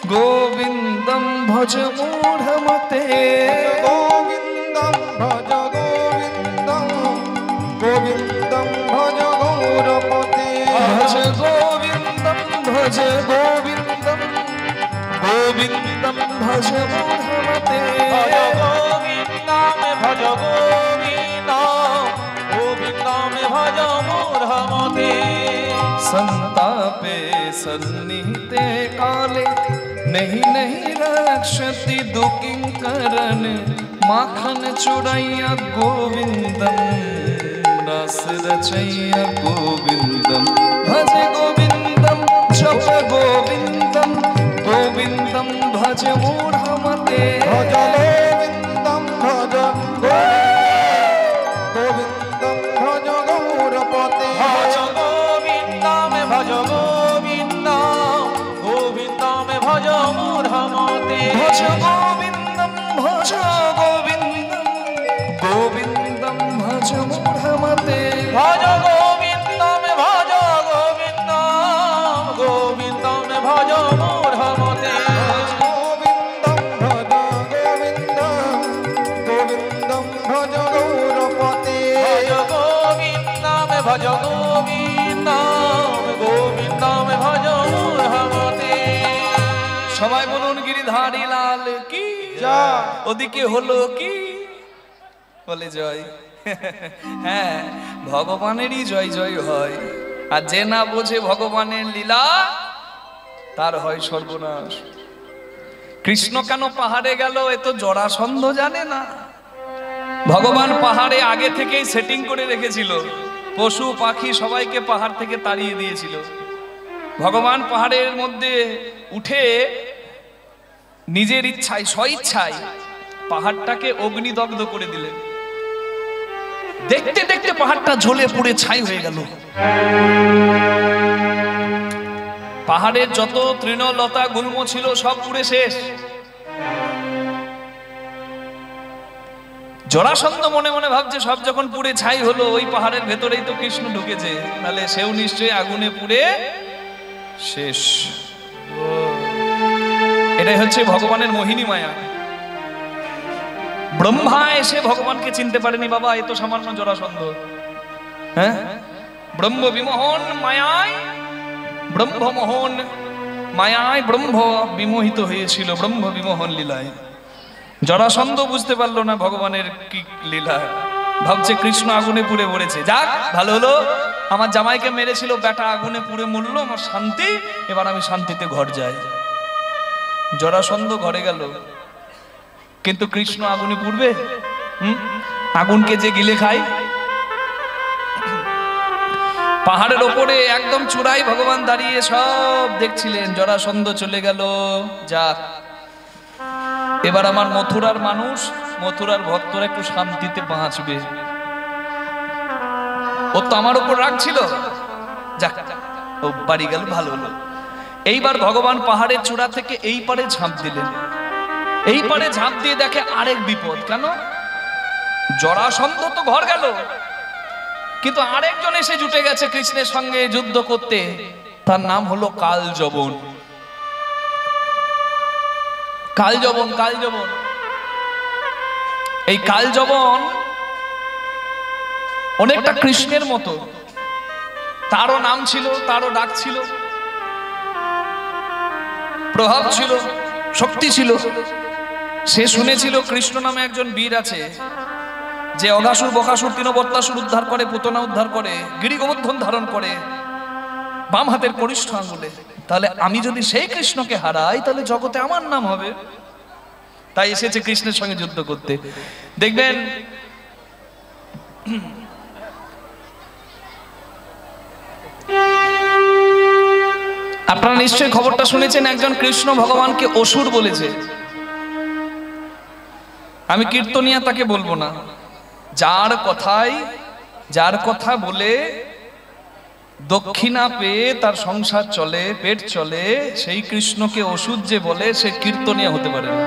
गोविंदम भज मूढ़मते गोविंदम भज गोविंदम गोविंदम भज गौरपते भज गोविंदम भज गोविंदम गोविंदम भज मूढ़मते भज गोविंदम भज गोविंदम गोविंदम भज मूढ़मते संतापे सन्निहिते काले नहीं नहीं रक्षति दुकिंकरन माखन चुरैया गोविंदम रस रचैया गोविंदम भज गोविंदम जप गोविंदम गोविंदम भज मूढ़मते भज गोविंदम भज गोविंदम भज गौरपते भज गोविंदम भज गोविंदम गोविंदम भज मूढ़मते भज गोविंदम भज गोविंदम गोविंदम भज मूढ़मते भज गोविंदम भज गोविंदम गोविंदम भज मूढ़मते गोविंदम भज गोविंदम गोविंदम भज गौरपते भज गोविंदम भज गोविंदम गोविंदम भज मूढ़मते সবাই বলুন গিরিধারী লাল কি জয়। ওদিকে হলো কি বলে জয়। হ্যাঁ, ভগবানেরই জয় জয় হয়, আর যে না বোঝে ভগবানের লীলা তার হয় সর্বনাশ। কৃষ্ণ কেন পাহাড়ে গেল এ তো জরাসন্ধ জানে না। ভগবান পাহাড়ে আগে থেকেই সেটিং করে রেখেছিল, পশু পাখি সবাইকে পাহাড় থেকে তাড়িয়ে দিয়েছিল। ভগবান পাহাড়ের মধ্যে উঠে নিজের ইচ্ছায় স্বইচ্ছায় পাহাড়টাকে অগ্নিদগ্ধ করে দিলেন। দেখতে দেখতে পাহাড়টা জ্বলে পুড়ে ছাই হয়ে গেল। পাহাড়ের যত তৃণলতা গুল্ম ছিল সব পুড়ে শেষ। জরাসন্ধ মনে মনে ভাবছে সব যখন পুড়ে ছাই হলো, ওই পাহাড়ের ভেতরেই তো কৃষ্ণ ঢুকেছে, তাহলে সেও নিশ্চয়ই আগুনে পুড়ে শেষ। এটাই হচ্ছে ভগবানের মোহিনী মায়া। ব্রহ্মা এসে ভগবানকে চিনতে পারেনি, বাবা এ তো সামান্য জরাসন্ধ। হ্যাঁ, ব্রহ্ম বিমোহন মায়ায় ব্রহ্মমোহন মায়ায় ব্রহ্ম বিমোহিত হয়েছিল ব্রহ্ম বিমোহন লীলায়। জরাসন্ধ বুঝতে পারলো না ভগবানের কি লীলা, ভাবছে কৃষ্ণ আগুনে পুড়ে মরেছে, যাক ভালো হলো, আমার জামাইকে মেরেছিল বেটা আগুনে পুড়ে মরলো, আমার শান্তি, এবার আমি শান্তিতে ঘর যাই। জরাসন্ধ ঘরে গেল, কিন্তু কৃষ্ণ আগুনে পুড়বে? আগুনকে যে গিলে খায়। পাহাড়ের ওপরে একদম চূড়ায় ভগবান দাঁড়িয়ে সব দেখছিলেন। জরাসন্ধ চলে গেল, যাক এবার আমার মথুরার মানুষ, মথুরার ভক্তরা একটু শান্তিতে বাঁচবে। ও তো আমার উপর রাখছিল, যাক ও বাড়ি গেল, ভালো হলো। এইবার ভগবান পাহাড়ের চূড়া থেকে এই পারে ঝাঁপ দিলেন। এই পারে ঝাঁপ দিয়ে দেখে আরেক বিপদ। কেন? জরাসন্ধ তো ঘর গেল, কিন্তু আরেকজন এসে জুটে গেছে কৃষ্ণের সঙ্গে যুদ্ধ করতে, তার নাম হলো কালযবন। কালযবন, কালযবন, এই কালযবন অনেকটা কৃষ্ণের মতো, তারও নাম ছিল, তারও ডাক ছিল, প্রভাব ছিল, শক্তি ছিল। সে শুনেছিল কৃষ্ণ নামে একজন বীর আছে, যে অঘাসুর বকাসুর তৃণবত্তাসুর উদ্ধার করে, পুতনা উদ্ধার করে, গিরি গোবর্ধন ধারণ করে বাম হাতের কনিষ্ঠ আঙ্গুলে। তাহলে আমি যদি সেই কৃষ্ণকে হারাই তাহলে জগতে আমার নাম হবে। তাই এসেছে কৃষ্ণের সঙ্গে যুদ্ধ করতে। দেখবেন আপনারা নিশ্চয়ই খবরটা শুনেছেন, একজন কৃষ্ণ ভগবানকে অসুর বলেছে। আমি কীর্তনিয়া তাকে বলবো না, যার কথা বলে দক্ষিণা পেয়ে তার সংসার চলে, পেট চলে, সেই কৃষ্ণকে অসুর যে বলে সে কীর্তনিয়া হতে পারে না।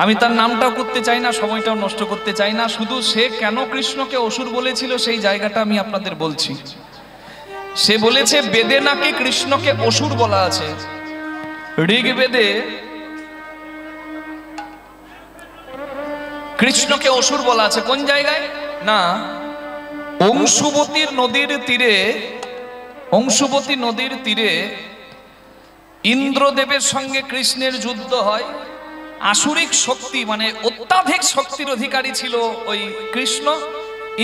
আমি তার নামটাও করতে চাই না, সময়টাও নষ্ট করতে চাই না, শুধু সে কেন কৃষ্ণকে অসুর বলেছিল সেই জায়গাটা আমি আপনাদের বলছি। সে বলেছে বেদে নাকি কৃষ্ণকে অসুর বলা আছে। ঋগ্বেদে কৃষ্ণকে অসুর বলা আছে কোন জায়গায়? না, অংশুবতী নদীর তীরে ইন্দ্রদেবের সঙ্গে কৃষ্ণের যুদ্ধ হয়। আসুরিক শক্তি মানে অত্যাধিক শক্তির অধিকারী ছিল ওই কৃষ্ণ।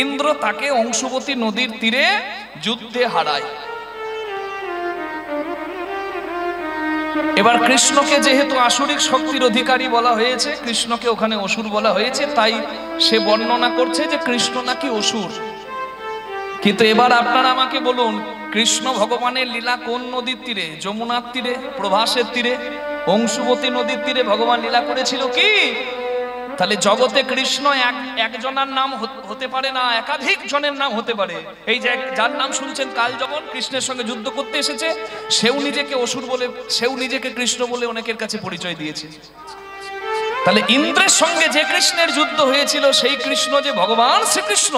ইন্দ্র তাকে অংশুবতী নদীর তীরে যুদ্ধে হারায়। এবার কৃষ্ণকে যেহেতু আসুরিক শক্তির অধিকারী বলা হয়েছে, কৃষ্ণকে ওখানে অসুর বলা হয়েছে, তাই সে বর্ণনা করছে যে কৃষ্ণ নাকি অসুর। কিন্তু এবার আপনারা আমাকে বলুন, কৃষ্ণ ভগবানের লীলা কোন নদীর তীরে? যমুনার তীরে, প্রভাসের তীরে, অংশুবতী নদীর তীরে ভগবান লীলা করেছিল কি? তাহলে জগতে কৃষ্ণ একজনের নাম হতে পারে না, একাধিক জনের নাম হতে পারে। এই যে যার নাম শুনছেন কালযবন, কৃষ্ণের সঙ্গে যুদ্ধ করতে এসেছে, সেও নিজেকে অসুর বলে, সেও নিজেকে কৃষ্ণ বলে অনেকের কাছে পরিচয় দিয়েছে। তাহলে ইন্দ্রের সঙ্গে যে কৃষ্ণের যুদ্ধ হয়েছিল সেই কৃষ্ণ যে ভগবান শ্রীকৃষ্ণ,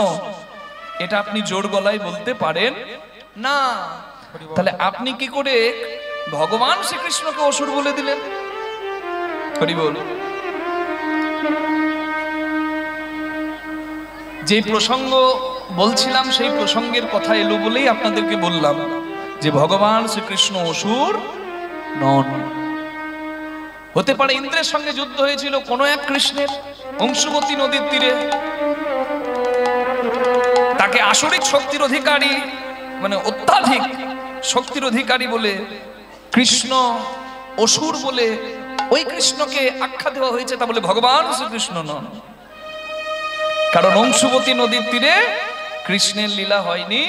এটা আপনি জোর গলায় বলতে পারেন না। তাহলে আপনি কি করে ভগবান শ্রীকৃষ্ণকে অসুর বলে দিলেন? হরি বল। যে প্রসঙ্গ বলছিলাম সেই প্রসঙ্গের কথা এলো বলেই আপনাদেরকে বললাম যে ভগবান শ্রীকৃষ্ণ অসুর নন। হতে পারে ইন্দ্রের সঙ্গে যুদ্ধ হয়েছিল কোন এক কৃষ্ণের, অংশুবতী নদীর তীরে, তাকে আসরিক শক্তির অধিকারী মানে অত্যাধিক শক্তির অধিকারী বলে কৃষ্ণ অসুর বলে ওই কৃষ্ণকে আখ্যা দেওয়া হয়েছে, তা বলে ভগবান শ্রীকৃষ্ণ নন। কারণ অংশুবতী নদীর তীরে কৃষ্ণের লীলা হয়নি,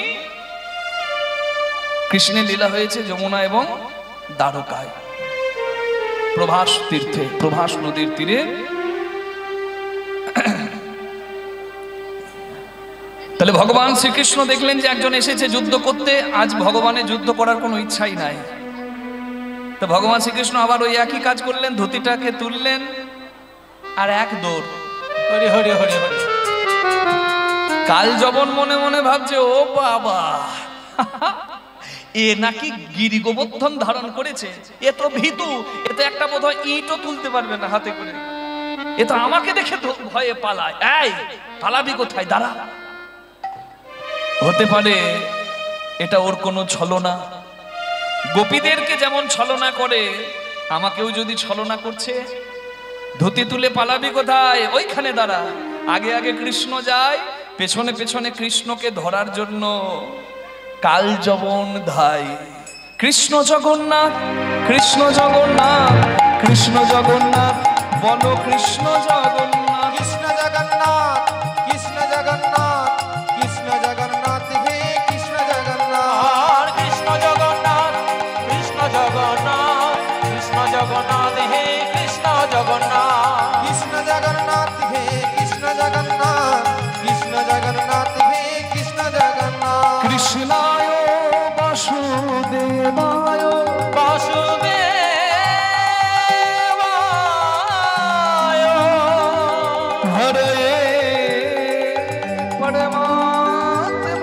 কৃষ্ণের লীলা হয়েছে যমুনা এবং দ্বারকায়, প্রভাস তীর্থে, প্রভাস নদীর তীরে। তাহলে ভগবান শ্রীকৃষ্ণ দেখলেন যে একজন এসেছে যুদ্ধ করতে, আজ ভগবানের যুদ্ধ করার কোনো ইচ্ছাই নাই। তো ভগবান শ্রীকৃষ্ণ আবার ওই একই কাজ করলেন, ধুতিটাকে তুললেন আর এক দৌড়। হরি হরি হরি হরি। কালযবন মনে মনে ভাবছে, ও বাবা, এ নাকি গিরি গোবর্ধন ধারণ করেছে, এ তো ভীতু, এ তো একটা বোধহয় ইটও তুলতে পারবে না হাতে করে, এ তো আমাকে দেখে তো ভয়ে পালায়। এই পালাবি কোথায়, দাঁড়া। হতে পারে এটা ওর কোনো ছলনা, গোপীদেরকে যেমন ছলনা করে আমাকেও যদি ছলনা করছে। ধুতি তুলে পালাবি কোথায়, ওইখানে দাঁড়া। আগে আগে কৃষ্ণ যায়, পেছনে পেছনে কৃষ্ণকে ধরার জন্য কালযবন ধায়। কৃষ্ণ জগন্নাথ, কৃষ্ণ জগন্নাথ, কৃষ্ণ জগন্নাথ, বলো কৃষ্ণ জগন্নাথ, কৃষ্ণ জগন্নাথ, কৃষ্ণ জগন্নাথ, কৃষ্ণ জগন্নাথ, হে কৃষ্ণ জগন্নাথ, কৃষ্ণ জগন্নাথ, কৃষ্ণ জগন্নাথ, কৃষ্ণ জগন্নাথ, হে কৃষ্ণ জগন্নাথ, কৃষ্ণ জগন্নাথ, হে কৃষ্ণ জগন্নাথ, কৃষ্ণ জগন্নাথ, হে কৃষ্ণ জগন্নাথ। কৃষ্ণায় বাসুদেবায়, বাসুদেবায়, হরে পরমাত্মনে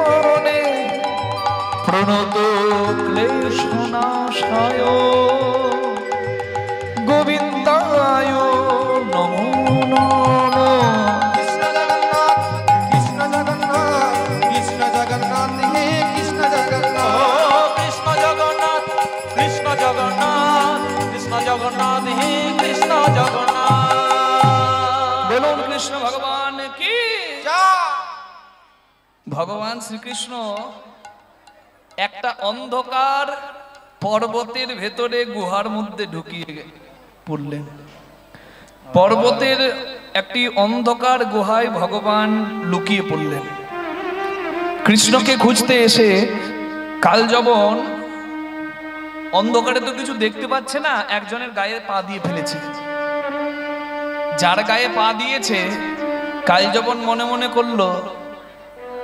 প্রণত ক্লেশনাশায় গোবিন্দায় নমো নমঃ। কৃষ্ণ জগন্নাথ, কৃষ্ণ জগন্নাথ, কৃষ্ণ জগন্নাথ, হে কৃষ্ণ জগন্নাথ, কৃষ্ণ জগন্নাথ, কৃষ্ণ জগন্নাথ, কৃষ্ণ জগন্নাথ, হে কৃষ্ণ জগন্নাথ। বলুন কৃষ্ণ ভগবান কি জয়। ভগবান শ্রীকৃষ্ণ একটা অন্ধকার পর্বতের ভেতরে গুহার মধ্যে ঢুকিয়ে পড়লেন। পর্বতের একটি অন্ধকার গুহায় ভগবান লুকিয়ে পড়লেন। কৃষ্ণকে খুঁজতে এসে কালযবন অন্ধকারে তো কিছু দেখতে পাচ্ছে না, একজনের গায়ে পা দিয়ে ফেলেছে। যার গায়ে পা দিয়েছে কালযবন মনে মনে করলো,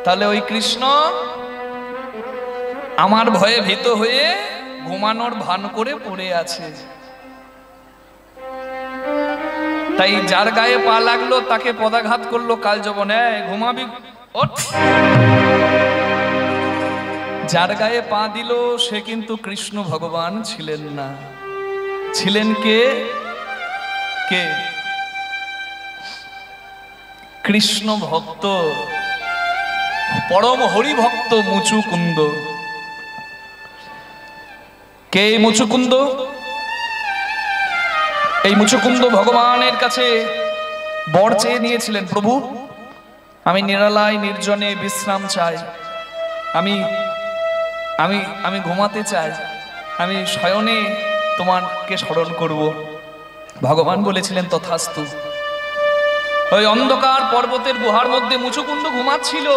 তাহলে ওই কৃষ্ণ আমার ভয়ে ভীত হয়ে ঘুমানোর ভান করে পড়ে আছে। তাই যার গায়ে পা লাগলো তাকে পদাঘাত করলো কালযবন, ঘুমাবি ওঠ। যার গায়ে পা দিল সে কিন্তু কৃষ্ণ ভগবান ছিলেন না, ছিলেন কে? কে? কৃষ্ণ ভক্ত, পরম হরি ভক্ত মুচুকুন্দ। কে মুচুকুন্দ? এই মুচুকুন্দ ভগবানের কাছে বর চেয়ে নিয়েছিলেন, প্রভু আমি নিরালায় নির্জনে বিশ্রাম চাই, আমি আমি আমি ঘুমাতে চাই, আমি শয়নে তোমাকে স্মরণ করব। ভগবান বলেছিলেন তথাস্তু। ওই অন্ধকার পর্বতের গুহার মধ্যে মুচুকুন্দ ঘুমাচ্ছিল।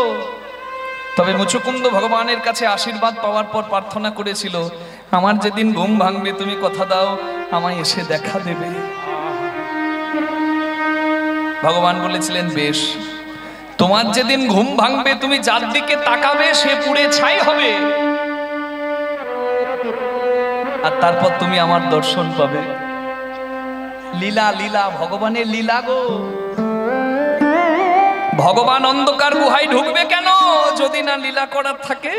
তবে মুচুকুন্দ ভগবানের কাছে আশীর্বাদ পাওয়ার পর প্রার্থনা করেছিল, আমার যেদিন ঘুম ভাঙবে তুমি কথা দাও আমায় এসে দেখা দেবে। ভগবান বলেছিলেন বেশ, তোমার যেদিন ঘুম ভাঙবে তুমি যার দিকে তাকাবে সে পুড়ে ছাই হবে, আর তারপর তুমি আমার দর্শন পাবে। লীলা, লীলা, ভগবানের লীলা গো। ভগবান অন্ধকার গুহায় ঢুকবে কেন যদি না লীলা করার থাকে?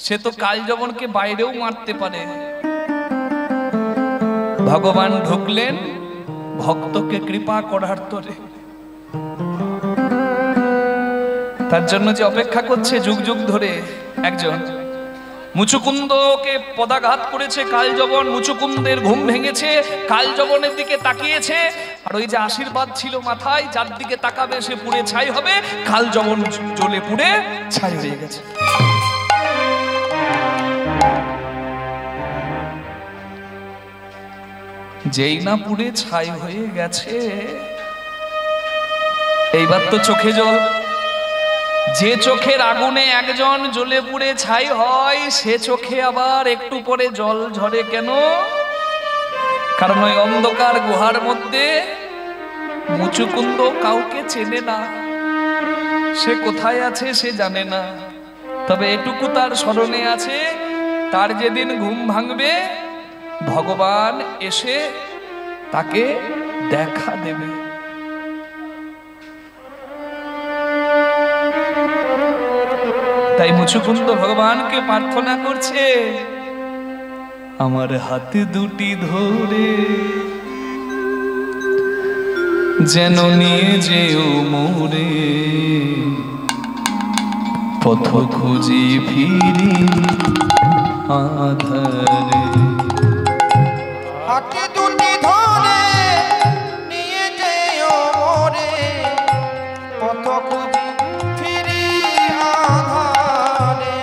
সে তো কাল যবনকে বাইরেও মারতে পারে। ভগবান ঢুকলেন ভক্তকে কৃপা করার তরে। তার জন্য যে অপেক্ষা করছে যুগ যুগ ধরে একজন। মুচুকুন্দকে পদাঘাত করেছে কালযবন, মুচুকুন্দের ঘুম ভেঙেছে, কালযবনের দিকে তাকিয়েছে, আর ওই যে আশীর্বাদ ছিল মাথায়, যার দিকে তাকাবে সে পুড়ে ছাই হবে, কালযবন জ্বলে পুড়ে ছাই হয়ে গেছে। যেই না পুড়ে ছাই হয়ে গেছে, এইবার তো চোখে জল। যে চোখের আগুনে একজন জ্বলে পুড়ে ছাই হয়, সে চোখে আবার একটু পরে জল ঝরে কেন? কারণ ওই অন্ধকার গুহার মধ্যে মুচুকুন্দ কাউকে চেনে না, সে কোথায় আছে সে জানে না। তবে এটুকু তার স্মরণে আছে, তার যেদিন ঘুম ভাঙবে ভগবান এসে তাকে দেখা দেবে। তাই মুচুকুন্দ ভগবানকে প্রার্থনা করছে, আমার হাতে দুটি ধরে যেন নিয়ে যেও মোরে, পথ খুঁজি ফিরি আধারে। হাতে দুটি ধরে নিয়ে যেও মোরে, পথ খুঁজি ফিরি আধারে।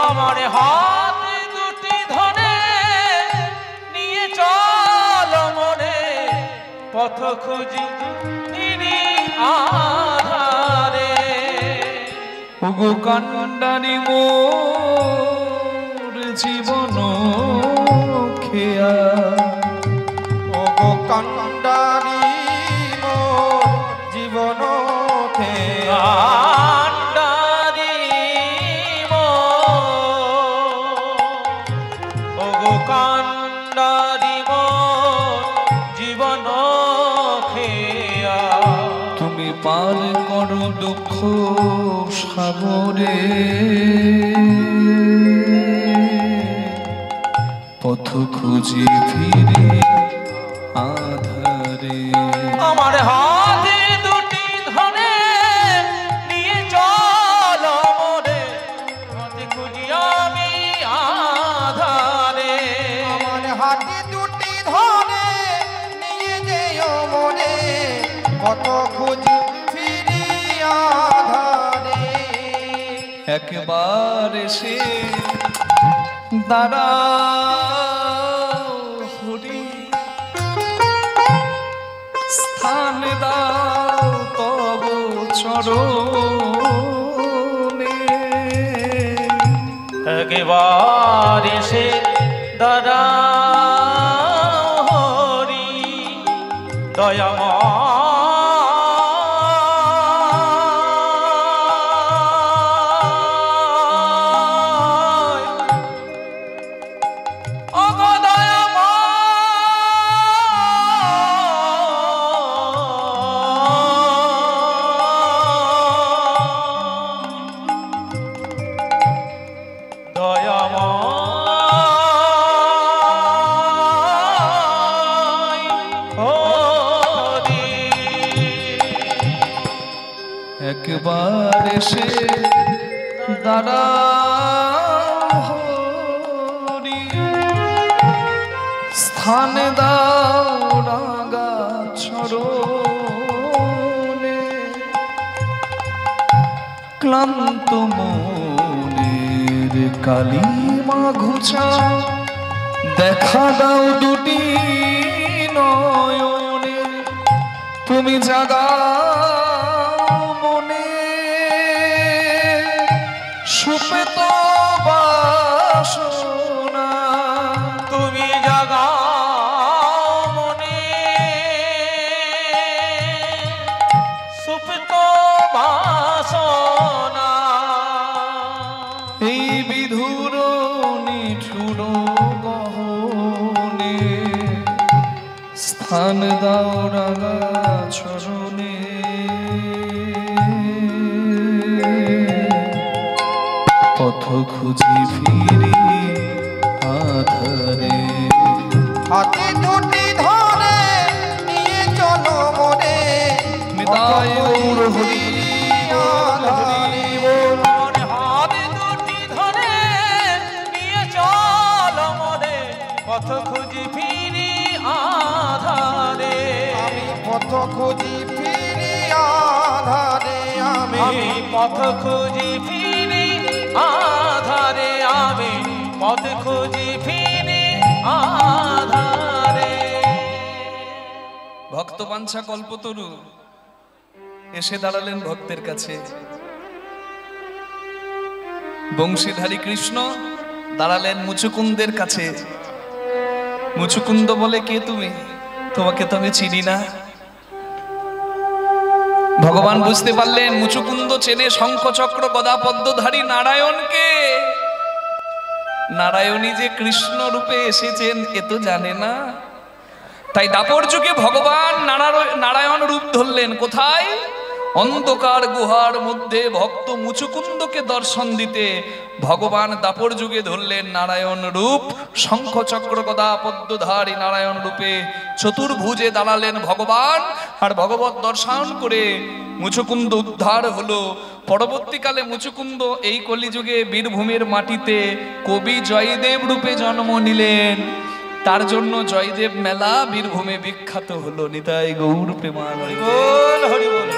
আমার হাতে দুটি ধরে নিয়ে চল মোরে, পথ খুঁজি ফিরি আধারে। ওগো কান্ডারি মোর জীবন খেয়া, ওগো কান্ডারি মোর জীবন খেয়া। কান্ডারি ওগো কান্ডারি জীবন খেয়া। তুমি পার করো দুঃখ সাগরে, পথ খুঁজি ফিরে আধারে। আমার হাতে দুটি ধরে নিয়ে চল মোরে, পথ খুঁজি আমি আধারে। আমার হাতে দুটি ধরে নিয়ে যেও মোরে, পথ খুঁজি ফিরি আধারে। একবার এসে দাঁড়াও হরি, স্থান দাও তব চরণে। একবার এসে দাঁড়াও হরি দয়াময়। এবার এসে দাঁড়াও হরি, স্থান দাও রাগা চরণে, ক্লান্ত মনের কালিমা ঘুচা, দেখা দাও দুটি নয়নে, তুমি জাগাও মনে সুপেত বাসনা, তুমি জাগাও মনে সুপ্ত বাসনা, এই বিধুর নিঠুর গহনে, স্থান দাও রাগা চরণে, পথ খুঁজি ফিরি আধারে, হাতে দুটি ধরে নিয়ে চলো মনে, নিতাই গৌর হরি আধারে। আমার হাত দুটি ধরে নিয়ে চল মনে, পথ খুঁজি ফিরি আধারে, আমি পথ খুঁজি ফিরি আধারে, আমি পথ খুঁজি ফিরি আধারে, আমি পথ খুঁজি ফিরি আধারে। ভক্তবাঞ্ছা কল্পতরু এসে দাঁড়ালেন ভক্তের কাছে, বংশীধারী কৃষ্ণ দাঁড়ালেন মুচুকুন্দের কাছে। মুচুকুন্দ বলে, কে তুমি? তোমাকে তো আমি চিনি না। ভগবান বুঝতে পারলেন মুচুকুন্দ চেনে শঙ্খ চক্র গদা পদ্মধারী নারায়ণকে। নারায়ণী যে কৃষ্ণ রূপে এসেছেন এ তো জানে না। তাই দাপর যুগে ভগবান নারায়ণ রূপ ধরলেন কোথায়? অন্ধকার গুহার মধ্যে ভক্ত মুচুকুন্দকে দর্শন দিতে ভগবান দাপর যুগে ধরলেন নারায়ণ রূপ। শঙ্খ চক্র গদা পদ্মধারী নারায়ণ রূপে চতুর্ভুজে দাঁড়ালেন ভগবান। আর ভগবত দর্শন করে মুচুকুন্দ উদ্ধার হলো। পরবর্তীকালে মুচুকুন্দ এই কলিযুগে বীরভূমের মাটিতে কবি জয়দেব রূপে জন্ম নিলেন। তার জন্য জয়দেব মেলা বীরভূমে বিখ্যাত হলো। নিতাই গৌর প্রেমানন্দ। বল হরি বল।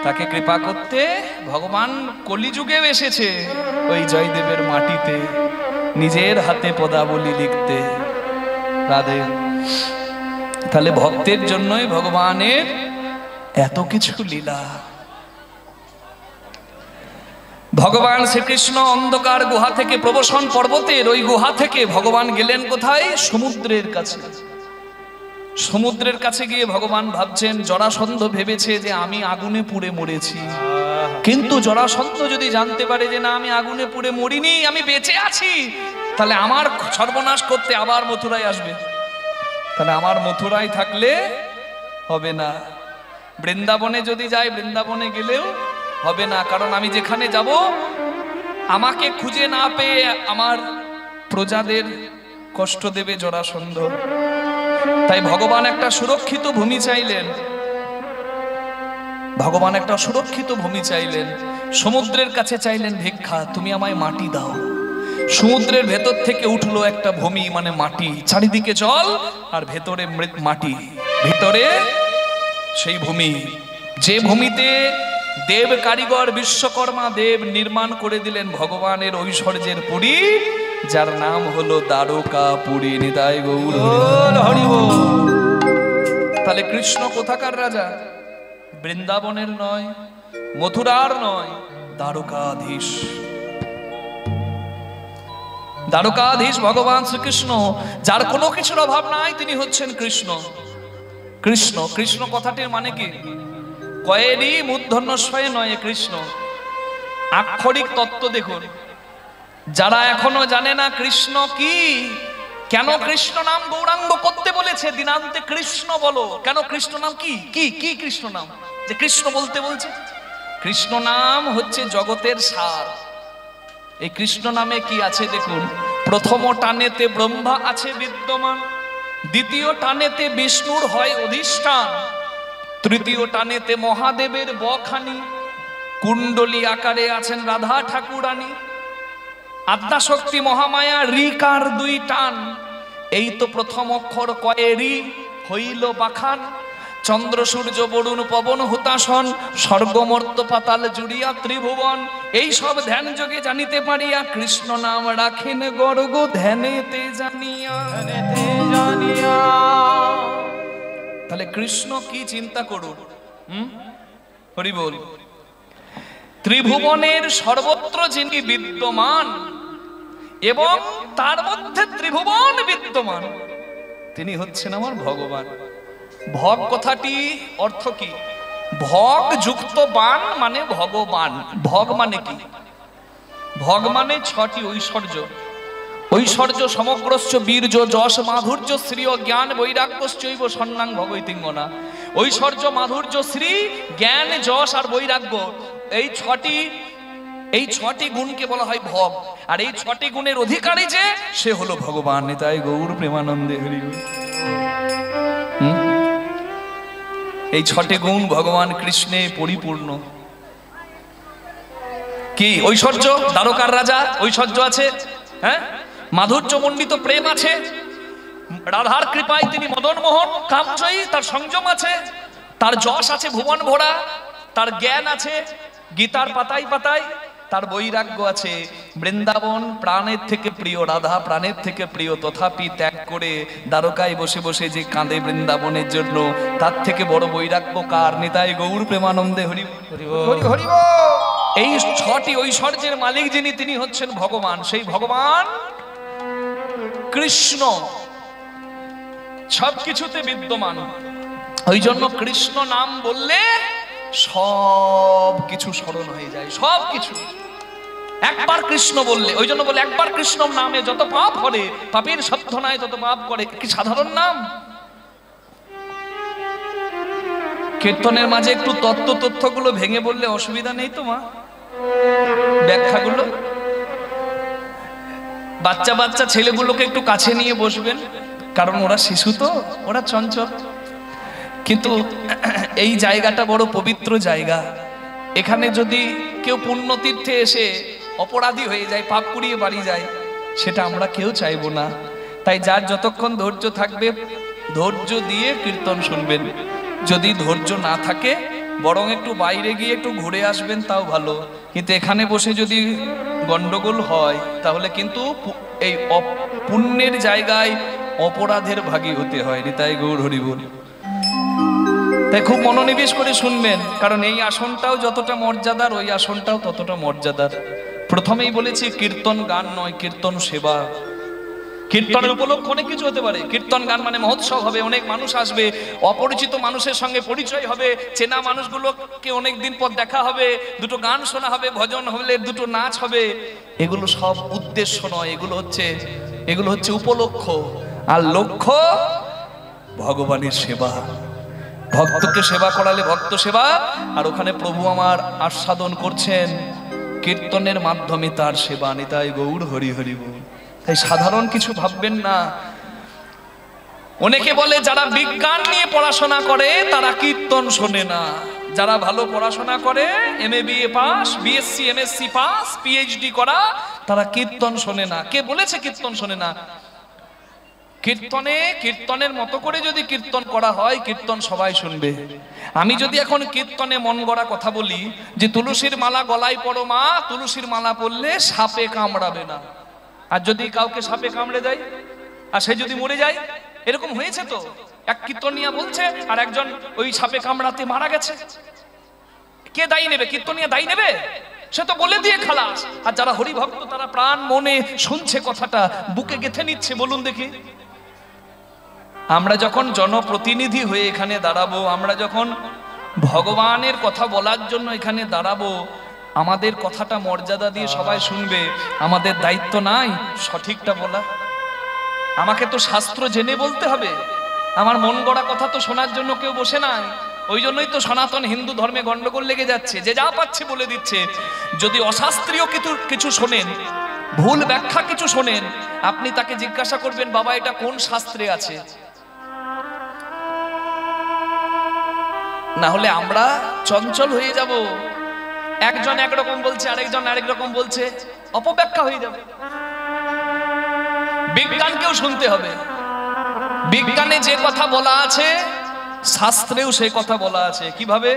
তাকে কৃপা করতে ভগবান কলিযুগে এসেছে ওই জয়দেবের মাটিতে, নিজের হাতে পদাবলী লিখতে। রাধে। তাহলে ভক্তের জন্যই ভগবানের এত কিছু লীলা। ভগবান শ্রীকৃষ্ণ অন্ধকার গুহা থেকে, প্রবসন পর্বতের ওই গুহা থেকে ভগবান গেলেন কোথায়? সমুদ্রের কাছে। সমুদ্রের কাছে গিয়ে ভগবান ভাবছেন, জরাসন্ধ ভেবেছে যে আমি আগুনে পুড়ে মরেছি, কিন্তু জরাসন্ধ যদি জানতে পারে যে না আমি আগুনে পুড়ে মরিনি, আমি বেঁচে আছি, তাহলে আমার সর্বনাশ করতে আবার মথুরায় আসবে। তাহলে আমার মথুরায় থাকলে হবে না। বৃন্দাবনে যদি যাই, বৃন্দাবনে গেলেও হবে না, কারণ আমি যেখানে যাব আমাকে খুঁজে না পেয়ে আমার প্রজাদের কষ্ট দেবে জরাসন্ধ। তাই ভগবান একটা সুরক্ষিত ভূমি চাইলেন। ভগবান একটা সুরক্ষিত ভূমি চাইলেন। সমুদ্রের কাছে চাইলেন ভিক্ষা, তুমি আমায় মাটি দাও। সমুদ্রের ভেতর থেকে উঠলো একটা ভূমি, মানে মাটি, চারিদিকে জল আর ভেতরে মৃত মাটি। ভিতরে সেই ভূমি, যে ভূমিতে দেব কারিগর বিশ্বকর্মা দেব নির্মাণ করে দিলেন ভগবানের ঐশ্বর্যের পুরী, যার নাম হলো দ্বারকাপুরী। নিতাই গৌর হরি বল। তাহলে কৃষ্ণ কোথাকার রাজা? বৃন্দাবনের নয়, মথুরার নয়, দ্বারকাধীশ। দ্বারকাধীশ ভগবান শ্রীকৃষ্ণ, যার কোনো কিছুর অভাব নাই, তিনি হচ্ছেন কৃষ্ণ। কৃষ্ণ, কৃষ্ণ কথাটির মানে কি? কয়েরই মূর্ধন্যস্বয়ে নয় কৃষ্ণ। আক্ষরিক তত্ত্ব দেখুন। যারা এখনো জানে না কৃষ্ণ কি, কেন কৃষ্ণ নাম গৌরাঙ্গ করতে বলেছে, দিনান্তে কৃষ্ণ বলো, কেন কৃষ্ণ নাম কি কি কি কৃষ্ণ নাম যে কৃষ্ণ বলতে বলছে? কৃষ্ণ নাম হচ্ছে জগতের সার। এই কৃষ্ণ নামে কি আছে দেখুন। প্রথম টানেতে ব্রহ্মা আছে বিদ্যমান, দ্বিতীয় টানেতে বিষ্ণুর হয় অধিষ্ঠান, তৃতীয় টানেতে মহাদেবের বখানি, কুণ্ডলী আকারে আছেন রাধা ঠাকুরানী। আদ্যাশক্তি মহামায়া রিকার দুই টান, এই তো প্রথম অক্ষর কয়ে রি, হইল বাখান। চন্দ্র সূর্য বরুণ পবন হুতাসন, স্বর্গমর্ত পাতাল জুড়িয়া ত্রিভুবন। এই সব ধ্যান যোগে জানিতে পারিয়া, কৃষ্ণ নাম রাখেন গর্গ ধ্যানেতে জানিয়া। তাহলে কৃষ্ণ কি চিন্তা করুন, হরি বল। ত্রিভুবনের সর্বত্র যিনি বিদ্যমান এবং তার মধ্যে ত্রিভুবন বিদ্যমান, তিনি হচ্ছেন আমার ভগবান। ভগ কথাটি অর্থ কি? ভগ যুক্ত বান মানে ভগবান। ভগ মানে কি? ভগ মানে ছটি ঐশ্বর্য। ঐশ্বর্য সমগ্রস্য বীর্য যশ মাধুর্য শ্রীয় জ্ঞান বৈরাগ্যশ্চৈব সন্ন্যাং ভগৈতিঙ্গনা। ঐশ্বর্য মাধুর্য শ্রী জ্ঞান যশ আর বৈরাগ্য, এই ছটি গুণকে বলা হয় ভগ। আর এই ছটি গুণের অধিকারী যে, সে হলো ভগবান। নিতাই গৌর প্রেমানন্দে হরি। এই ছটি গুণ ভগবান কৃষ্ণে পরিপূর্ণ। কি ঐশ্বর্য? দ্বারকার রাজা ঐশ্বর্য আছে, হ্যাঁ। মাধুর্য মণ্ডিত প্রেম আছে, রাধার কৃপায় তিনি মদন মোহন কামজয়ী, তার সংযম আছে। তার যশ আছে ভুবন ভরা, তার জ্ঞান আছে গীতার পাতায় পাতায়, তার বৈরাগ্য আছে। বৃন্দাবন প্রাণের থেকে প্রিয়, রাধা প্রাণের থেকে প্রিয়, তথাপি ত্যাগ করে দ্বারকায় বসে বসে যে কাঁদে বৃন্দাবনের জন্য, তার থেকে বড় বৈরাগ্য কার? নিতাই গৌর প্রেমানন্দে হরি হরি। এই ছটি ঐশ্বর্যের মালিক যিনি, তিনি হচ্ছেন ভগবান। সেই ভগবান কৃষ্ণ সবকিছুতে বিদ্যমান। ওই জন্য কৃষ্ণ নাম বললে সব কিছু স্মরণ হয়ে যায়, সব কিছু। একবার কৃষ্ণ বললে, ওই জন্য বলে একবার কৃষ্ণ নামে যত পাপ করে, পাপের সাধনায় তত পাপ করে। কি সাধারণ নাম! কীর্তনের মাঝে একটু তথ্যগুলো ভেঙে বললে অসুবিধা নেই তো মা? ব্যাখ্যাগুলো বাচ্চা ছেলেগুলোকে একটু কাছে নিয়ে বসবেন, কারণ ওরা শিশু তো, ওরা চঞ্চল। কিন্তু এই জায়গাটা বড় পবিত্র জায়গা। এখানে যদি কেউ পুণ্যতীর্থে এসে অপরাধী হয়ে যায়, পাপ কুড়িয়ে বাড়ি যায়, সেটা আমরা কেউ চাইবো না। তাই যার যতক্ষণ ধৈর্য থাকবে, ধৈর্য দিয়ে কীর্তন শুনবেন। যদি ধৈর্য না থাকে, বরং একটু বাইরে গিয়ে একটু ঘুরে আসবেন, তাও ভালো। কিন্তু এখানে বসে যদি গন্ডগোল হয়, তাহলে কিন্তু এই পুণ্যের জায়গায় অপরাধের ভাগী হতে হয়। নিতাই গৌর হরি বল। তাই খুব মনোনিবেশ করে শুনবেন, কারণ এই আসনটাও যতটা মর্যাদার, ওই আসনটাও ততটা মর্যাদার। প্রথমেই বলেছি কীর্তন গান নয়, কীর্তন সেবা। কীর্তনের উপলক্ষ অনেক কিছু হতে পারে। কীর্তন গান মানে মহোৎসব হবে, অনেক মানুষ আসবে, অপরিচিত মানুষের সঙ্গে পরিচয় হবে, চেনা মানুষগুলোকে অনেকদিন পর দেখা হবে, দুটো গান শোনা হবে, ভজন হলে দুটো নাচ হবে। এগুলো সব উদ্দেশ্য নয়, এগুলো হচ্ছে উপলক্ষ। আর লক্ষ্য ভগবানের সেবা। ভক্তকে সেবা করালে ভক্ত সেবা, আর ওখানে প্রভু আমার আস্বাদন করছেন কীর্তনের মাধ্যমে তার সেবা। নিতাই গৌর হরি হরি বল। তাই সাধারণ কিছু ভাববেন না। অনেকে বলে যারা বিজ্ঞান নিয়ে পড়াশোনা করে তারা কীর্তন শোনে না। যারা ভালো পড়াশোনা করে, MA BA pass, BSc MSc pass, PhD করা, তারা কীর্তন শোনে না। কে বলেছে কীর্তন শোনে না? কীর্তনের মতো করে যদি কীর্তন করা হয়, কীর্তন সবাই শুনবে। আমি যদি এখন কীর্তনে মন গড়া কথা বলি যে তুলসীর মালা গলায় পড়ো মা, তুলসীর মালা পড়লে সাপে কামড়াবে না, আর যদি কাউকে সাপে কামড়ে দেয় আর সে যদি মরে যায়, এরকম হয়েছে তো। এক কীর্তনিয়া বলছে আর একজন ওই সাপে কামড়াতে মারা গেছে। কে দায়ী নেবে? কীর্তনিয়া দায়ী নেবে? সে তো বলে দিয়ে খালাস। আর যারা হরিভক্ত, তারা প্রাণ মনে শুনছে কথাটা, বুকে গেঁথে নিচ্ছে। বলুন দেখি, আমরা যখন জনপ্রতিনিধি হয়ে এখানে দাঁড়াবো, আমরা যখন ভগবানের কথা বলার জন্য এখানে দাঁড়াবো, আমাদের কথাটা মর্যাদা দিয়ে সবাই শুনবে। আমাদের দায়িত্ব নাই সঠিকটা বলা? আমাকে তো শাস্ত্র জেনে বলতে হবে। আমার মন গড়া কথা তো শোনার জন্য কেউ বসে নাই। ওই জন্যই তো সনাতন হিন্দু ধর্মে গন্ডগোল লেগে যাচ্ছে, যে যা পাচ্ছে বলে দিচ্ছে। যদি অশাস্ত্রীয় কিছু শোনেন, ভুল ব্যাখ্যা কিছু শোনেন, আপনি তাকে জিজ্ঞাসা করবেন, বাবা এটা কোন শাস্ত্রে আছে? না হলে আমরা চঞ্চল হয়ে যাব। একজন একরকম বলছে, আরেকজন আরেক রকম বলছে, অপব্যাখ্যা হয়ে যাবে। বিজ্ঞানকেও শুনতে হবে। বিজ্ঞানে যে কথা বলা আছে শাস্ত্রেও সেই কথা বলা আছে। কিভাবে?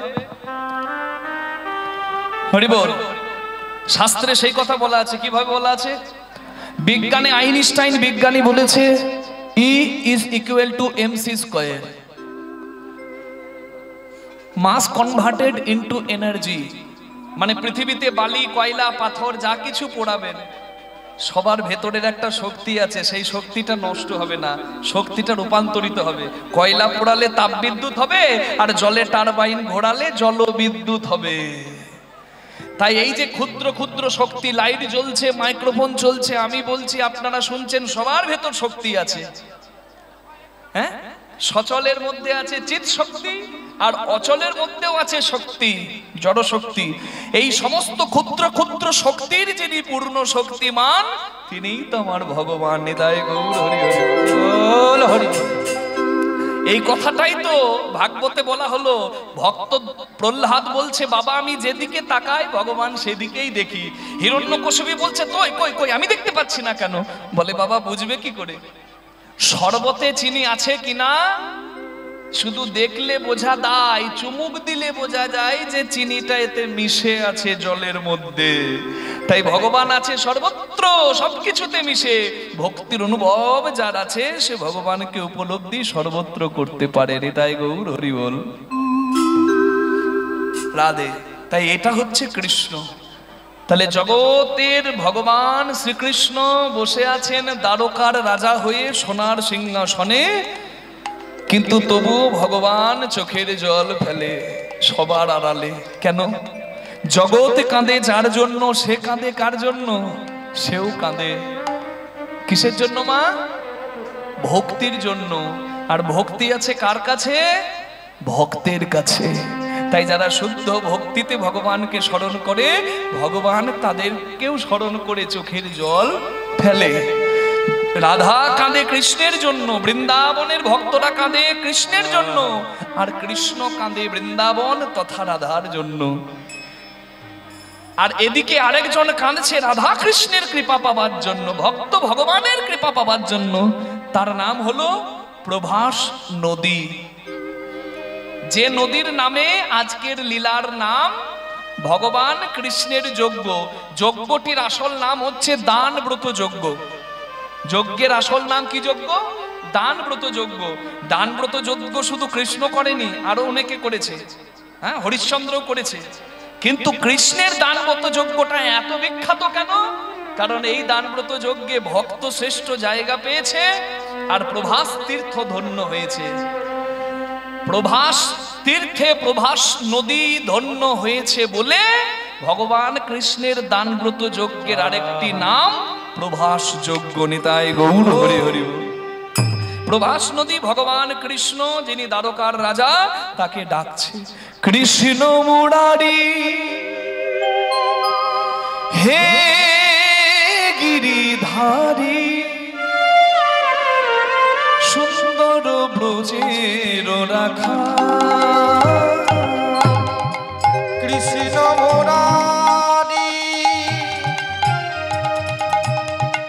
হরি বল। শাস্ত্রে সেই কথা বলা আছে। কিভাবে বলা আছে? বিজ্ঞানে আইনস্টাইন বিজ্ঞানী বলেছে E is equal to mc square, mass converted into energy. মানে পৃথিবীতে বালি, কয়লা, পাথর যা কিছু পোড়াবেন সবার ভেতরের একটা শক্তি আছে, সেই শক্তিটা নষ্ট হবে না, শক্তিটা রূপান্তরিত হবে। কয়লা পোড়ালে তাপবিদ্যুৎ হবে, আর জলে টারবাইন ঘোরালে জলবিদ্যুৎ হবে। তাই এই যে ক্ষুদ্র ক্ষুদ্র শক্তি, লাইট জ্বলছে, মাইক্রোফোন চলছে, আমি বলছি, আপনারা শুনছেন, সবার ভেতর শক্তি আছে। হ্যাঁ, সচলের মধ্যে আছে চিৎ শক্তি, আর অচলের মধ্যেও আছে শক্তি, জড় শক্তি। এই সমস্ত ক্ষুদ্র ক্ষুদ্র শক্তির যিনি পূর্ণ শক্তিমান, তিনিই তো আমার ভগবান। নিতাই গৌর হরি বল, হরি বল। এই কথাটাই তো ভাগবতে বলা হলো। ভক্ত প্রহ্লাদ বলছে, বাবা আমি যেদিকে তাকাই ভগবান সেদিকেই দেখি। হিরণ্যকশিপু বলছে, কই কই কই আমি দেখতে পাচ্ছি না কেন? বলে, বাবা বুঝবে কি করে? শরবতে চিনি আছে কিনা শুধু দেখলে বোঝা দায়, চুমুক দিলে বোঝা যায় যে চিনিটা এতে মিশে আছে জলের মধ্যে। তাই ভগবান আছে সর্বত্র, সবকিছুতে মিশে। ভক্তির অনুভব যার আছে সে ভগবানকে উপলব্ধি সর্বত্র করতে পারে। তাই গৌর হরি বল, রাধে। তাই এটা হচ্ছে কৃষ্ণ। তাহলে জগতের ভগবান শ্রীকৃষ্ণ বসে আছেন দ্বারকার রাজা হয়ে সোনার সিংহাসনে, কিন্তু তবু ভগবান চোখের জল ফেলে সবার আড়ালে। কেন? জগৎ কাঁদে যার জন্য, সে কাঁদে কার জন্য? সেও কাঁদে কিসের জন্য মা? ভক্তির জন্য। আর ভক্তি আছে কার কাছে? ভক্তের কাছে। তাই যারা শুদ্ধ ভক্তিতে ভগবানকে স্মরণ করে, ভগবান তাদেরকেও স্মরণ করে চোখের জল ফেলে। রাধা কাঁদে কৃষ্ণের জন্য, বৃন্দাবনের ভক্তরা কাঁদে কৃষ্ণের জন্য, আর কৃষ্ণ কাঁদে বৃন্দাবন তথা রাধার জন্য। আর এদিকে আরেকজন কাঁদছে রাধা কৃষ্ণের কৃপা পাবার জন্য, ভক্ত ভগবানের কৃপা পাবার জন্য। তার নাম হলো প্রভাস নদী। যে নদীর নামে আজকের লীলার নাম ভগবান কৃষ্ণের যজ্ঞ। যজ্ঞটির আসল নাম হচ্ছে দান ব্রত যজ্ঞ। যজ্ঞের আসল নাম কি যজ্ঞ? দান ব্রত যজ্ঞ। দান ব্রত যজ্ঞ শুধু কৃষ্ণ করেনি, আরো অনেকে করেছে। হ্যাঁ, হরিশ্চন্দ্র করেছে। কিন্তু কৃষ্ণের দান ব্রত যজ্ঞটা এত বিখ্যাত কেন? কারণ এই দান ব্রত যজ্ঞে ভক্ত শ্রেষ্ঠ জায়গা পেয়েছে, আর প্রভাস তীর্থ ধন্য হয়েছে। প্রভাস তীর্থে প্রভাস নদী ধন্য হয়েছে বলে ভগবান কৃষ্ণের দানব্রত যজ্ঞের আরেকটি নাম প্রভাস যজ্ঞ। নিতাই গৌর হরি হরি। প্রভাস নদী ভগবান কৃষ্ণ যিনি দ্বারকার রাজা, তাকে ডাকছে, কৃষ্ণ মুরারি হে গিরিধারী, সুন্দর ব্রজের রাখা, কৃষ্ণ মুরারি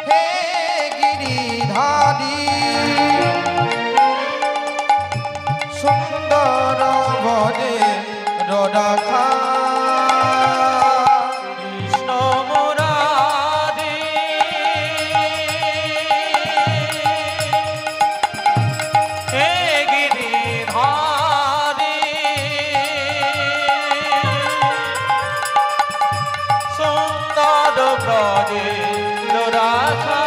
হে গিরিধারী, সুন্দর ব্রজের রাখা, কৃষ্ণ মুরারি হে গিরিধারী, সুন্দর ব্রজের রাখা,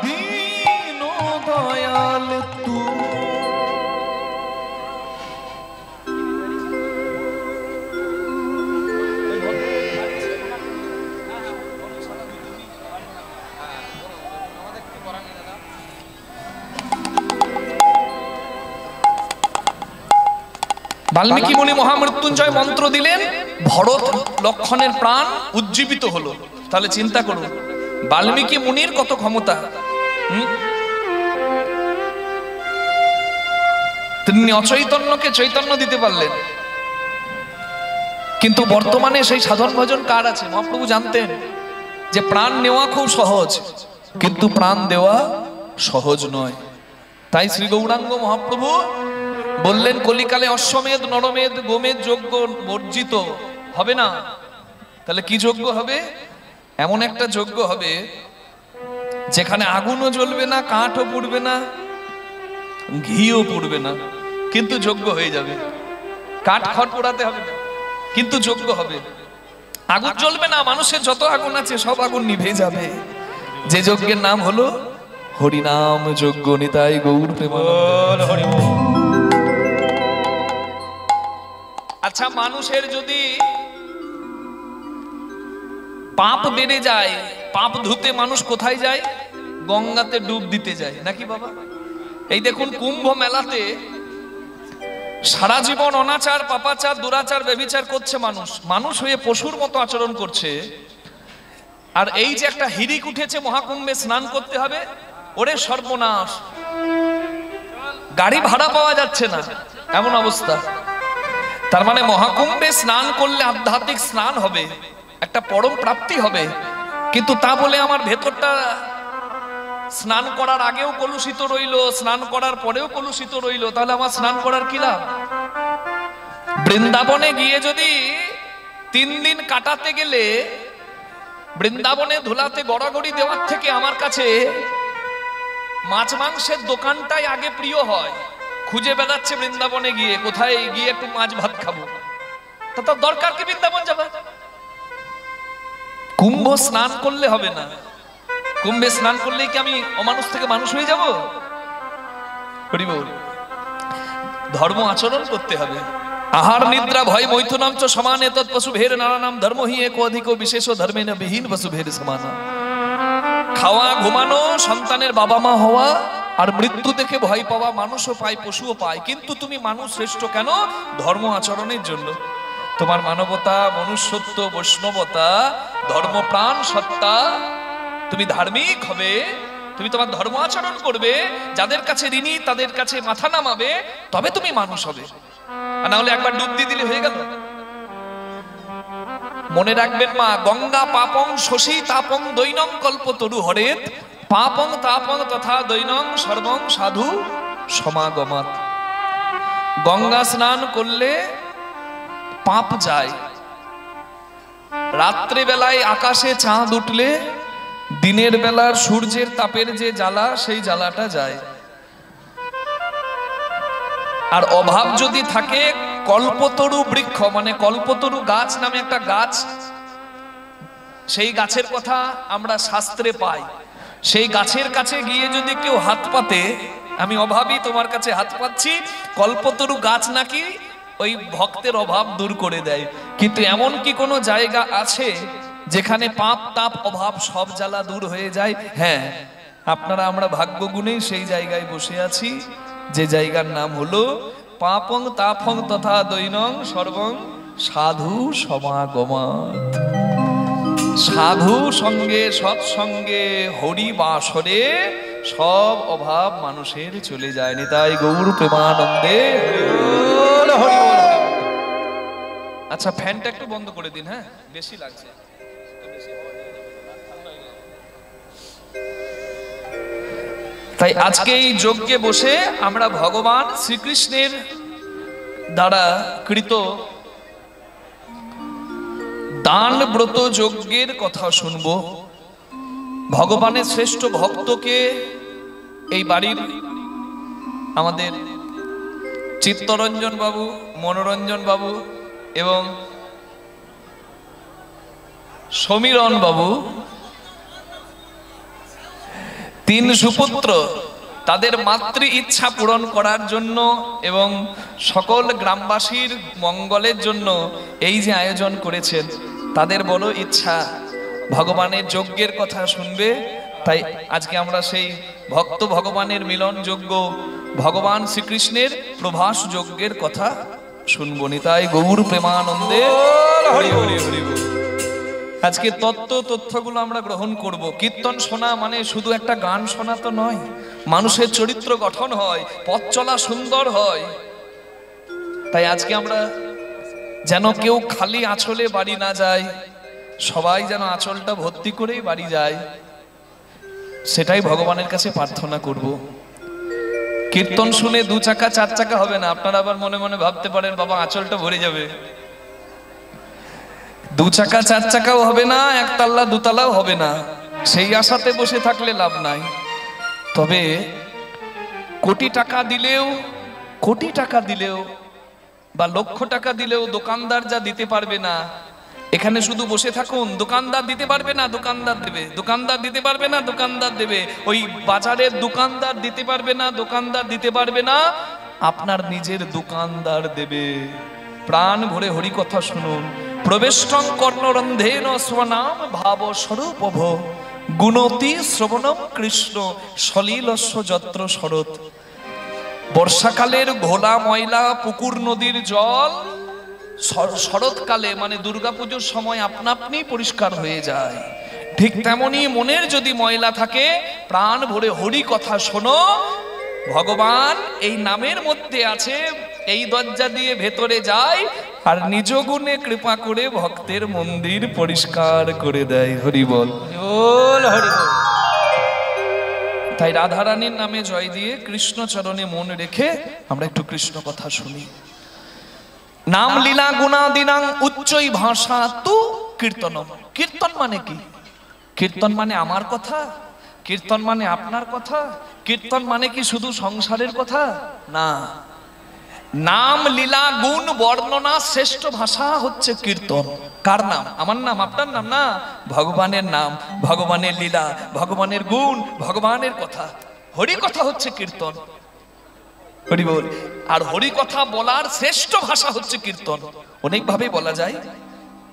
দীন দয়াল তু। বাল্মীকি মুনি মহামৃত্যুঞ্জয় মন্ত্র দিলেন, ভরত লক্ষণের প্রাণ উজ্জীবিত হলো। তাহলে চিন্তা করুন বাল্মীকি মুনির কত ক্ষমতা। তিনি অচৈতন্যকে চৈতন্য দিতে পারলেন। কিন্তু বর্তমানে সেই সাধন ভজন কার আছে? মহাপ্রভু জানতেন যে প্রাণ নেওয়া খুব সহজ, কিন্তু প্রাণ দেওয়া সহজ নয়। তাই শ্রী গৌরাঙ্গ মহাপ্রভু বললেন, কলিকালে অশ্বমেধ নরমেধ গোমেধ যজ্ঞ বর্জিত হবে না। তাহলে কি যজ্ঞ হবে? এমন একটা যজ্ঞ হবে যেখানে আগুনও জ্বলবে না, কাঠও পুড়বে না, ঘিও পুড়বে না, কিন্তু যজ্ঞ হয়ে যাবে। কাঠ খড় পোড়াতে হবে না, কিন্তু যজ্ঞ হবে। আগুন জ্বলবে না, মানুষের যত আগুন আছে সব আগুন নিভে যাবে। যে যজ্ঞের নাম হলো হরিনাম যজ্ঞ। নিতাই গৌর প্রেমানন্দ। আচ্ছা, মানুষের যদি পাপ বেড়ে যায়, পাপ ধুতে মানুষ কোথায় যায়? গঙ্গাতে ডুব দিতে যায়, নাকি বাবা? এই দেখুন, কুম্ভ মেলাতে সারা জীবন অনাচার, পাপাচার, দুরাচার, ব্যভিচার করছে মানুষ, মানুষ হয়ে পশুর মতো আচরণ করছে। আর এই যে একটা হিড়িক উঠেছে মহাকুম্ভে স্নান করতে হবে, ওরে সর্বনাশ, গাড়ি ভাড়া পাওয়া যাচ্ছে না, এমন অবস্থা। তার মানে মহাকুম্ভে স্নান করলে আধ্যাত্মিক স্নান হবে, একটা পরম প্রাপ্তি হবে, কিন্তু তা বলে আমার ভেতরটা স্নান করার আগেও কলুষিত রইল, স্নান করার পরেও কলুষিত রইল, তাহলে আমার স্নান করার কি লাভ? বৃন্দাবনে গিয়ে যদি 3 দিন কাটাতে গেলে বৃন্দাবনে ধুলাতে গড়াগড়ি দেওয়ার থেকে আমার কাছে মাছ মাংসের দোকানটাই আগে প্রিয় হয়। খুঁজে বেড়াচ্ছে বৃন্দাবনে গিয়ে, কোথায় গিয়ে একটু মাছ ভাত খাবো, তা তার দরকার কি বৃন্দাবন যাবে? কুম্ভ স্নান করলে হবে না। কুম্ভে স্নান করলেই কি আমি অমানুষ থেকে মানুষ হয়ে যাব? ধর্ম আচরণ করতে হবে। আহার নিদ্রা ভয় মৈথুনম চ সমান এতৎ পশুভের নানানাম ধর্ম হি এক অধিক বিশেষ ধর্মেন বিহীন পশুভের সমান। খাওয়া, ঘুমানো, সন্তানের বাবা মা হওয়া আর মৃত্যু দেখে ভয় পাওয়া মানুষও পায়, পশুও পায়, কিন্তু তুমি মানুষ শ্রেষ্ঠ কেন? ধর্ম আচরণের জন্য। তোমার মানবতা, মনুষ্যত্ব, বৈষ্ণবতা, ধর্মপ্রাণ সত্তা, তুমি ধার্মিক হবে, তুমি তোমার ধর্ম আচরণ করবে, যাদের কাছে ঋণী তাদের কাছে মাথা নামাবে, তবে তুমি মানুষ হবে। আর না হলে একবার ডুব দিয়ে দিলে হয়ে গেল। মনে রাখবেন মা, গঙ্গা পাপং শশী তাপং দৈনং কল্পতরু হরেত পাপং তাপং তথা দৈনং সর্বং সাধু সমাগমাত। গঙ্গা স্নান করলে পাপ যায়। রাত্রে বেলায় আকাশে চাঁদ উঠলে দিনের বেলার সূর্যের তাপের যে জ্বালা, সেই জ্বালাটা যায়। আর অভাব যদি থাকে, কল্পতরু বৃক্ষ মানে কল্পতরু গাছ নামে একটা গাছ, সেই গাছের কথা আমরা শাস্ত্রে পাই। সেই গাছের কাছে গিয়ে যদি কেউ হাত পাতে, আমি অভাবী তোমার কাছে হাত পাচ্ছি, কল্পতরু গাছ নাকি ওই ভক্তের অভাব দূর করে দেয়। কিন্তু এমন কি কোনো জায়গা আছে যেখানে পাপ তাপ অভাব সব জ্বালা দূর হয়ে যায়? হ্যাঁ, আপনারা আমরা ভাগ্য গুণেই সেই জায়গায় বসে আছি, যে জায়গার নাম হলো পাপং তাপং তথা দৈনং সর্বং সাধু সমাগমাত। সাধু সঙ্গে সৎসঙ্গে হরি বাসরে সব অভাব মানুষের চলে যায়। নিতাই গৌর প্রেমানন্দে। আচ্ছা, ফ্যানটা একটু বন্ধ করে দিন, হ্যাঁ, বেশি লাগছে। তাই আজকে এই যজ্ঞে বসে আমরা ভগবান শ্রীকৃষ্ণের দ্বারা কৃত দান ব্রত যজ্ঞের কথা শুনবো। ভগবানের শ্রেষ্ঠ ভক্তকে এই বাড়ির আমাদের চিত্তরঞ্জন বাবু, মনোরঞ্জন বাবু এবং সমীরণ বাবু, 3 সুপুত্র, তাদের মাতৃ ইচ্ছা পূরণ করার জন্য এবং সকল গ্রামবাসীর মঙ্গলের জন্য এই যে আয়োজন করেছেন, তাদের বড় ইচ্ছা ভগবানের যজ্ঞের কথা শুনবে। তাই আজকে আমরা সেই ভক্ত ভগবানের মিলন যজ্ঞ, ভগবান শ্রীকৃষ্ণের প্রভাস যজ্ঞের কথা শুনবো। নিতাই গৌর প্রেমানন্দে। হরি হরি হরি বল। আজকে তথ্যগুলো আমরা গ্রহণ করব। কীর্তন শোনা মানে শুধু একটা গান শোনা তো নয়, মানুষের চরিত্র গঠন হয়, পথ চলা সুন্দর হয়, তাই আজকে আমরা যেন কেউ খালি আঁচলে বাড়ি না যায়, সবাই যেন আঁচলটা ভর্তি করেই বাড়ি যায়, সেটাই ভগবানের কাছে প্রার্থনা করব। কীর্তন শুনে 2 চাকা 4 চাকা হবে না। আপনারা আবার মনে মনে ভাবতে পারেন বাবা আঁচলটা ভরে যাবে। 2 চাকা 4 চাকাও হবে না, 1 তাল্লা 2 তালাও হবে না। সেই আশাতে বসে থাকলে লাভ নাই। তবে কোটি টাকা দিলেও বা লক্ষ টাকা দিলেও দোকানদার যা দিতে পারবে না, এখানে শুধু বসে থাকুন, দোকানদার দিতে পারবে না, দোকানদার দেবে। দোকানদার দিতে পারবে না, দোকানদার দেবে। ওই বাজারের দোকানদার দিতে পারবে না, দোকানদার দিতে পারবে না, আপনার নিজের দোকানদার দেবে। প্রাণ ভরে হরি কথা শুনুন। প্রবেষ্টং কর্ণরন্ধেন স্বনাম ভাব স্বরূপভ গুণতি শ্রবণম কৃষ্ণ সলিলস্য যত্র শরৎ। বর্ষাকালের ঘোলা ময়লা পুকুর নদীর জল শরৎকালে মানে দুর্গাপুজোর সময় আপনা আপনি পরিষ্কার হয়ে যায়। ঠিক তেমনি মনের যদি ময়লা থাকে, প্রাণ ভরে হরি কথা শোনো। ভগবান এই নামের মধ্যে আছে, এই দরজা দিয়ে ভেতরে যায় আর নিজ গুণে কৃপা করে ভক্তের মন্দির পরিষ্কার করে দেয়। হরি বল, হরি বল। তাই রাধারানীর নামে জয় দিয়ে কৃষ্ণ চরণে মন রেখে আমরা একটু কৃষ্ণ কথা শুনি। নাম লীলা গুণাদিনাং উচ্চই ভাষা তু কীর্তনম। কীর্তন মানে কি? কীর্তন মানে আমার কথা, কীর্তন মানে আপনার কথা, কীর্তন মানে কি শুধু সংসারের কথা? না, নাম লীলা গুণ বর্ণনা শ্রেষ্ঠ ভাষা হচ্ছে কীর্তন। কার নাম? আমার নাম, আপনার নাম না, ভগবানের নাম, ভগবানের লীলা, ভগবানের গুণ, ভগবানের কথা। হরি কথা হচ্ছে কীর্তন। হরি বল। আর হরি কথা বলার শ্রেষ্ঠ ভাষা হচ্ছে কীর্তন। অনেকভাবে বলা যায়।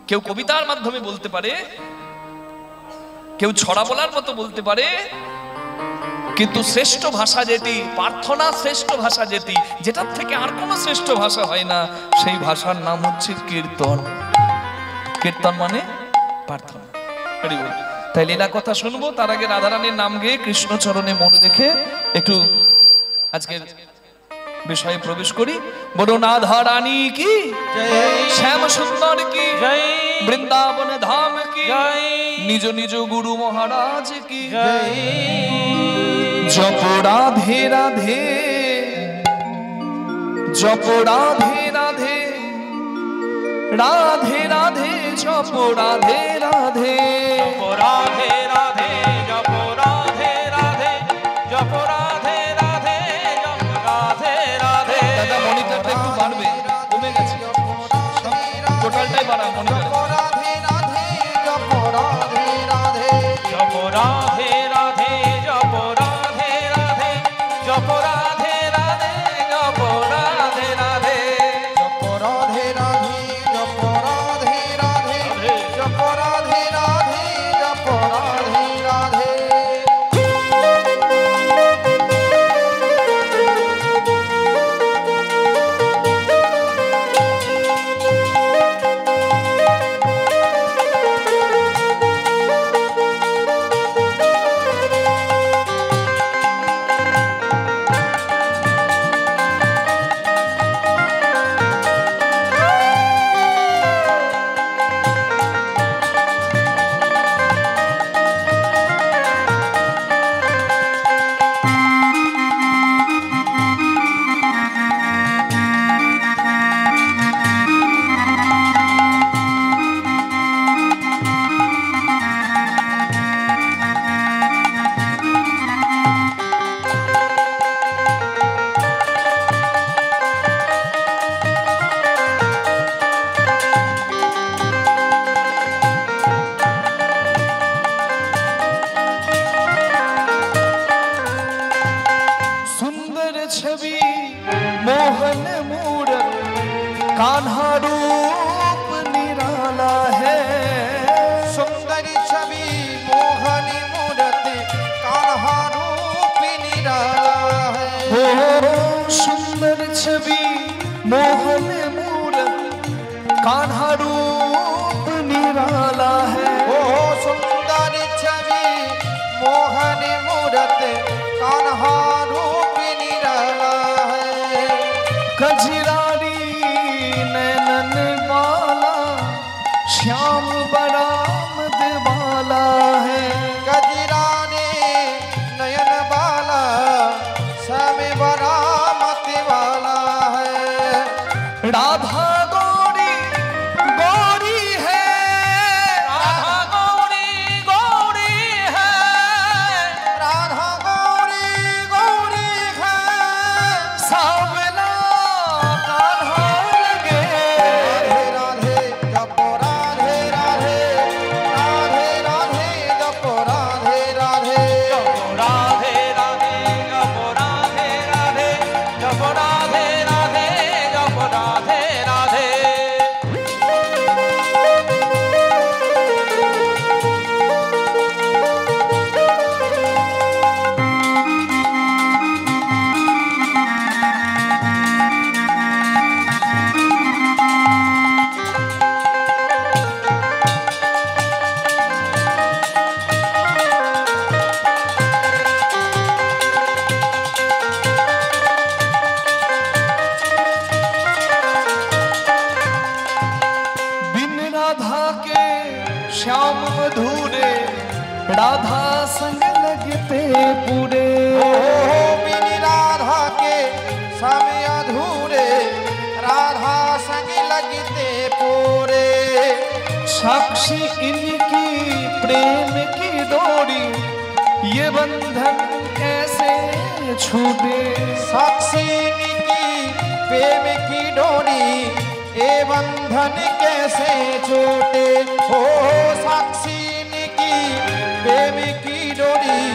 কেউ কবিতার মাধ্যমে বলতে পারে, কেউ ছড়া বলার মতো বলতে পারে, কিন্তু শ্রেষ্ঠ ভাষা যেটি, প্রার্থনা শ্রেষ্ঠ ভাষা যেটি, যেটার থেকে আর কোনো শ্রেষ্ঠ ভাষা হয় না, সেই ভাষার নাম হচ্ছে কীর্তন। কীর্তন মানে প্রার্থনা। হরি বল। তাই লীলা কথা শুনবো, তার আগে রাধারানীর নাম গেয়ে কৃষ্ণ চরণে মন রেখে একটু আজকের বিষয়ে প্রবেশ করি। বলো রাধা রানী কি জয়, শ্যাম সুন্দর কি জয়, বৃন্দাবন ধাম কি জয়, নিজ নিজ গুরু মহারাজ কি জয়। জপ রাধে রাধে, জপ রাধে রাধে, রাধে রাধে জপ রাধে রাধে, জপ রাধে রাধে, জপ রাধে রাধে, জপ রাধে রাধে, জপ রাধে রাধে। দাদা মনিটরটা একটু বাড়বে, কমে গেছে, টোটালটাই বাড়া মনিটর। জপ রাধে রাধে, জপ রাধে রাধে, জপ রাধে রাধে, জপ রাধে রাধে, জপ রাধে রাধে, জপ রাধে রাধে, জপ রাধে রাধে, জপ রাধে রাধে, জপ রাধে রাধে, জপ রাধে রাধে। सुंदर छवि मोहन मूरत, कान्हा रूप निराला है। सुंदर छवि मोहन मूरत, कान्हा रूप निराला है। हो सुंदर छवि मोहन मूरत, कान्हा रूप निराला है। ओ सुंदर छवि मोहन मूरत, कान्हा रूप निराला है। कजरारी राधा संग लगते पूरे बिन राधा के समय अधूरे राधा संग लगते पूरे साक्षी इनकी प्रेम की डोरी ये बंधन कैसे छूटे साक्षी की प्रेम की डोरी ये बंधन कैसे छूटे हो साक्षी की प्रेम की डोरी